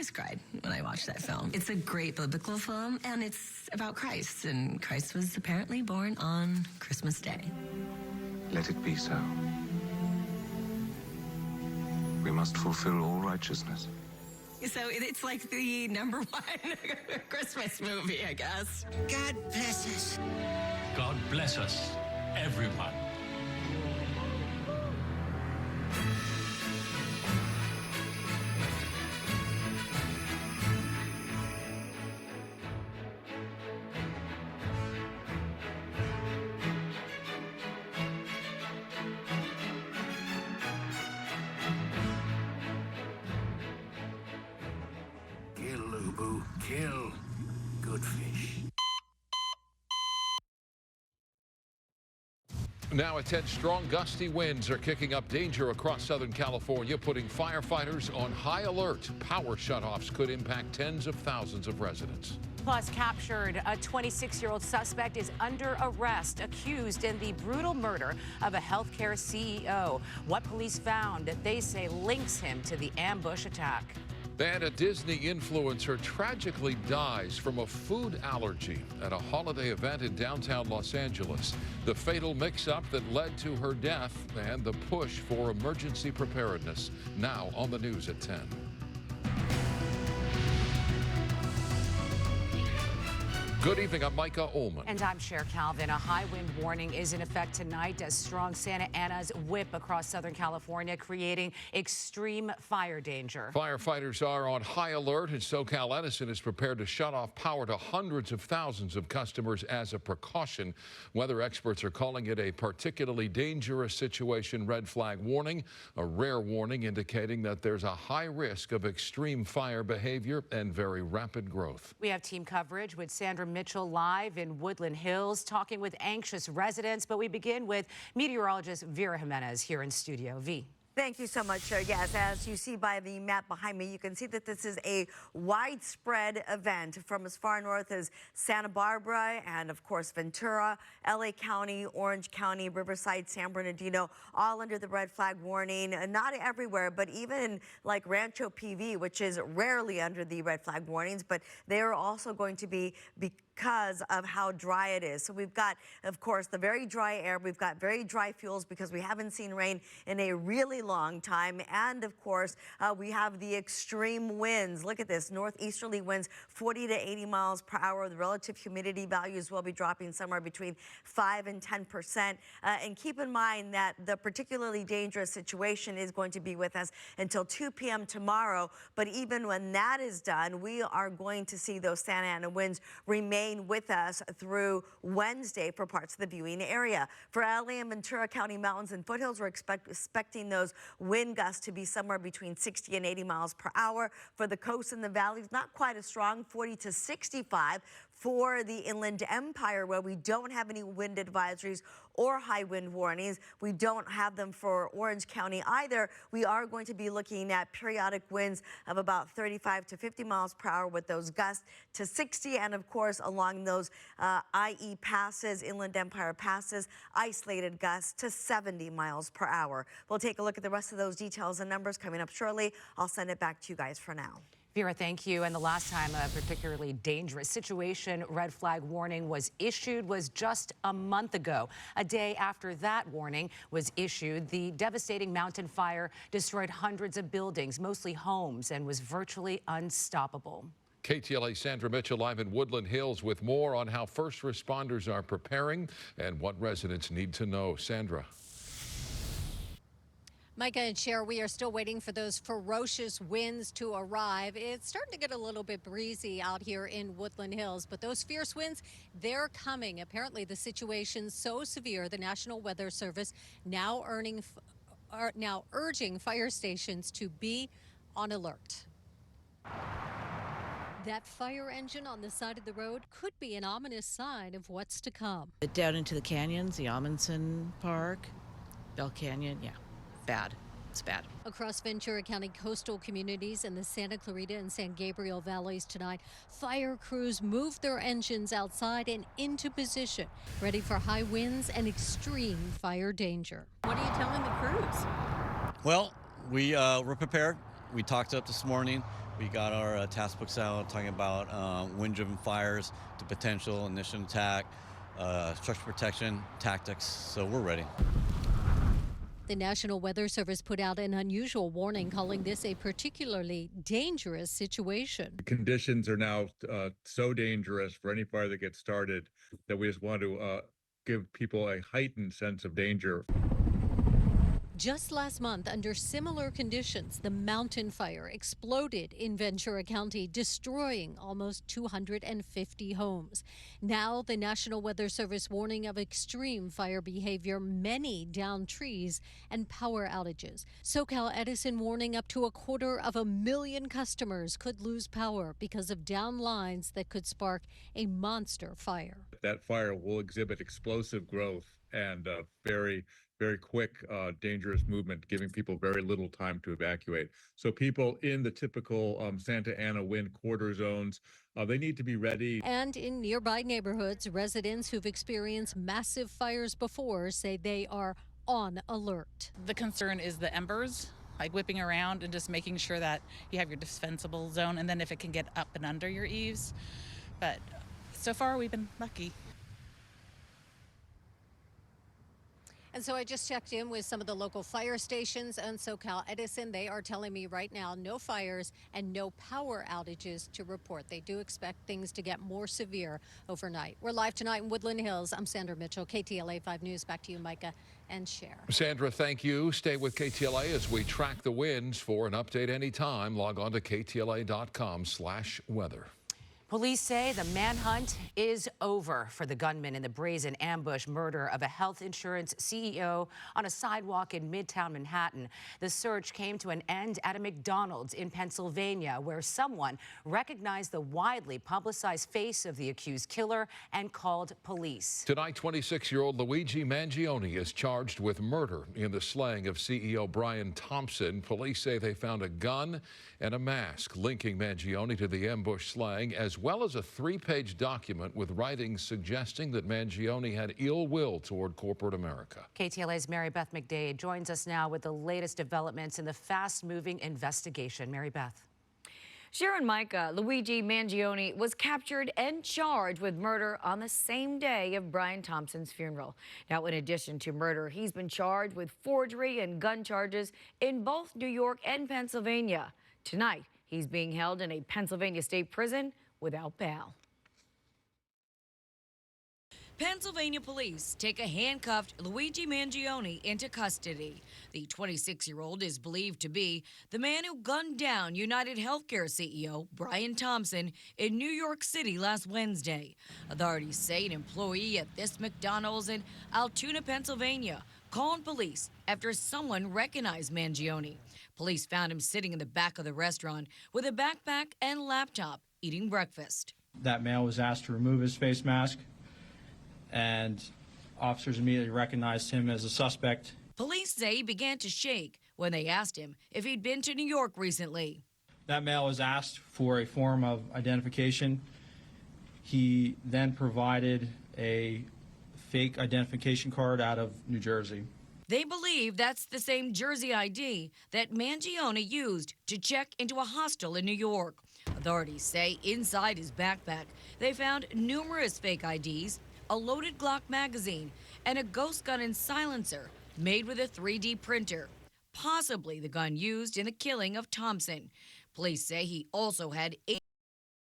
I cried when I watched that film. It's a great biblical film, and it's about Christ, and Christ was apparently born on Christmas Day. Let it be so. We must fulfill all righteousness. So it's like the #1 Christmas movie, I guess. God bless us. God bless us, everyone. Kill, Ubu, kill. Good fish. Now at 10, strong gusty winds are kicking up danger across Southern California, putting firefighters on high alert. Power shutoffs could impact tens of thousands of residents. Plus captured, a 26-year-old suspect is under arrest, accused in the brutal murder of a healthcare CEO. What police found, they say, links him to the ambush attack. And a Disney influencer tragically dies from a food allergy at a holiday event in downtown Los Angeles. The fatal mix-up that led to her death and the push for emergency preparedness. Now on the news at 10. Good evening, I'm Micah Ullman. And I'm Cher Calvin. A high wind warning is in effect tonight as strong Santa Ana's whip across Southern California, creating extreme fire danger. Firefighters are on high alert, and SoCal Edison is prepared to shut off power to hundreds of thousands of customers as a precaution. Weather experts are calling it a particularly dangerous situation. Red flag warning, a rare warning indicating that there's a high risk of extreme fire behavior and very rapid growth. We have team coverage with Sandra Mitchell live in Woodland Hills, talking with anxious residents. But we begin with meteorologist Vera Jimenez here in Studio V. Thank you so much. Yes, as you see by the map behind me, you can see that this is a widespread event from as far north as Santa Barbara and, of course, Ventura, LA County, Orange County, Riverside, San Bernardino, all under the red flag warning. Not everywhere, but even like Rancho PV, which is rarely under the red flag warnings, but they are also going to be because of how dry it is. So we've got, of course, the very dry air. We've got very dry fuels because we haven't seen rain in a really long time. And of course, we have the extreme winds. Look at this, northeasterly winds, 40 to 80 miles per hour. The relative humidity values will be dropping somewhere between 5 and 10%. And keep in mind that the particularly dangerous situation is going to be with us until 2 p.m. tomorrow. But even when that is done, we are going to see those Santa Ana winds remain with us through Wednesday for parts of the viewing area. For LA and Ventura County mountains and foothills, we're expecting those wind gusts to be somewhere between 60 and 80 miles per hour. For the coast and the valleys, not quite as strong, 40 to 65. For the Inland Empire, where we don't have any wind advisories or high wind warnings, we don't have them for Orange County either. We are going to be looking at periodic winds of about 35 to 50 miles per hour with those gusts to 60. And of course, along those IE passes, Inland Empire passes, isolated gusts to 70 miles per hour. We'll take a look at the rest of those details and numbers coming up shortly. I'll send it back to you guys for now. Vera, thank you. And the last time a particularly dangerous situation red flag warning was issued was just a month ago. A day after that warning was issued, the devastating mountain fire destroyed hundreds of buildings, mostly homes, and was virtually unstoppable. KTLA Sandra Mitchell live in Woodland Hills with more on how first responders are preparing and what residents need to know. Sandra. Micah and Cher, we are still waiting for those ferocious winds to arrive. It's starting to get a little bit breezy out here in Woodland Hills, but those fierce winds, they're coming. Apparently, the situation's so severe, the National Weather Service now urging fire stations to be on alert. That fire engine on the side of the road could be an ominous sign of what's to come. Down into the canyons, the Amundsen Park, Bell Canyon, yeah. Bad. It's bad. Across Ventura County coastal communities in the Santa Clarita and San Gabriel valleys tonight, fire crews moved their engines outside and into position, ready for high winds and extreme fire danger. What are you telling the crews? Well, we're prepared. We talked up this morning. We got our task books out talking about wind-driven fires, the potential initial attack, structure protection, tactics, so we're ready. The National Weather Service put out an unusual warning, calling this a particularly dangerous situation. The conditions are now so dangerous for any fire that gets started that we just want to give people a heightened sense of danger. Just last month, under similar conditions, the mountain fire exploded in Ventura County, destroying almost 250 homes. Now, the National Weather Service warning of extreme fire behavior, many downed trees, and power outages. SoCal Edison warning up to 250,000 customers could lose power because of down lines that could spark a monster fire. That fire will exhibit explosive growth and very quick, dangerous movement, giving people very little time to evacuate. So people in the typical Santa Ana wind quarter zones, they need to be ready. And in nearby neighborhoods, residents who've experienced massive fires before say they are on alert. The concern is the embers, like whipping around and just making sure that you have your defensible zone, and then if it can get up and under your eaves. But so far, we've been lucky. And so I just checked in with some of the local fire stations and SoCal Edison. They are telling me right now no fires and no power outages to report. They do expect things to get more severe overnight. We're live tonight in Woodland Hills. I'm Sandra Mitchell, KTLA 5 News. Back to you, Micah and Cher. Sandra, thank you. Stay with KTLA as we track the winds. For an update anytime, log on to ktla.com/weather. Police say the manhunt is over for the gunman in the brazen ambush murder of a health insurance CEO on a sidewalk in Midtown Manhattan. The search came to an end at a McDonald's in Pennsylvania, where someone recognized the widely publicized face of the accused killer and called police. Tonight, 26-year-old Luigi Mangione is charged with murder in the slaying of CEO Brian Thompson. Police say they found a gun and a mask linking Mangione to the ambush slaying, as well as a 3-page document with writings suggesting that Mangione had ill will toward corporate America. KTLA's Mary Beth McDade joins us now with the latest developments in the fast-moving investigation. Mary Beth. Sharon Micah, Luigi Mangione was captured and charged with murder on the same day of Brian Thompson's funeral. Now, in addition to murder, he's been charged with forgery and gun charges in both New York and Pennsylvania. Tonight, he's being held in a Pennsylvania state prison without bail. Pennsylvania police take a handcuffed Luigi Mangione into custody. The 26-year-old is believed to be the man who gunned down United Healthcare CEO Brian Thompson in New York City last Wednesday. Authorities say an employee at this McDonald's in Altoona, Pennsylvania, called police after someone recognized Mangione. Police found him sitting in the back of the restaurant with a backpack and laptop, eating breakfast. That male was asked to remove his face mask, and officers immediately recognized him as a suspect. Police say he began to shake when they asked him if he'd been to New York recently. That male was asked for a form of identification. He then provided a fake identification card out of New Jersey. They believe that's the same Jersey ID that Mangione used to check into a hostel in New York. Authorities say inside his backpack, they found numerous fake IDs, a loaded Glock magazine, and a ghost gun and silencer made with a 3D printer, possibly the gun used in the killing of Thompson. Police say he also had 8